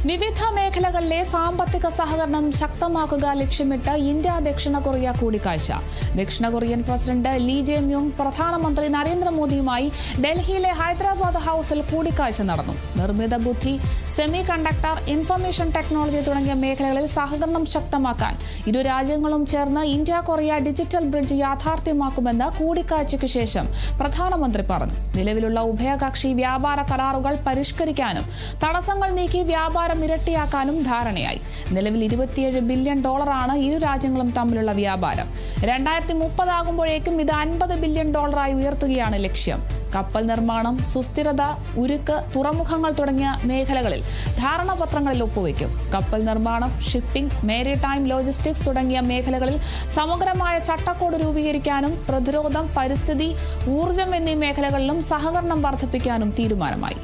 വിവിധ മേഖലകളിലെ സാമ്പത്തിക സഹകരണം ശക്തമാക്കുക ലക്ഷ്യമിട്ട് ഇന്ത്യ ദക്ഷിണ കൊറിയ കൂടിക്കാഴ്ച. ദക്ഷിണ Korean president Lee Jae Myung പ്രധാനമന്ത്രി നരേന്ദ്രമോദിയുമായി ഡൽഹിയിലെ ഹൈദരാബാദ് ഹൌസിൽ കൂടിക്കാഴ്ച നടന്നു. നിർമ്മിത ബുദ്ധി, സെമി കണ്ടക്ടർ, ഇൻഫർമേഷൻ ടെക്നോളജി തുടങ്ങിയ മേഖലകളിൽ സഹകരണം ശക്തമാക്കാൻ ഇരു രാജ്യങ്ങളും ചേർന്ന് ഇന്ത്യ കൊറിയ ഡിജിറ്റൽ ബ്രിഡ്ജ് യാഥാർത്ഥ്യമാക്കുമെന്ന് കൂടിക്കാഴ്ചയ്ക്ക് ശേഷം പ്രധാനമന്ത്രി പറഞ്ഞു. നിലവിലുള്ള ഉഭയകക്ഷി വ്യാപാര കരാറുകൾ പരിഷ്കരിക്കാനും തടസ്സങ്ങൾ നീക്കി വ്യാപാരം ഇരട്ടിയാക്കാനും ധാരണയായി. നിലവിൽ $27 ബില്യൺ ഇരു രാജ്യങ്ങളും തമ്മിലുള്ള വ്യാപാരം. 2030 ആകുമ്പോഴേക്കും ഇത് $50 ബില്യൺ ഉയർത്തുകയാണ് ലക്ഷ്യം. കപ്പൽ നിർമ്മാണം, സുസ്ഥിരത, ഉരുക്ക്, തുറമുഖങ്ങൾ തുടങ്ങിയ മേഖലകളിൽ ധാരണാപത്രങ്ങളിൽ ഒപ്പുവയ്ക്കും. കപ്പൽ നിർമ്മാണം, ഷിപ്പിംഗ്, മാരിടൈം ലോജിസ്റ്റിക്സ് തുടങ്ങിയ മേഖലകളിൽ സമഗ്രമായ ചട്ടക്കൂട് രൂപീകരിക്കാനും പ്രതിരോധം, പരിസ്ഥിതി, ഊർജ്ജം എന്നീ മേഖലകളിലും സഹകരണം വർദ്ധിപ്പിക്കാനും തീരുമാനമായി.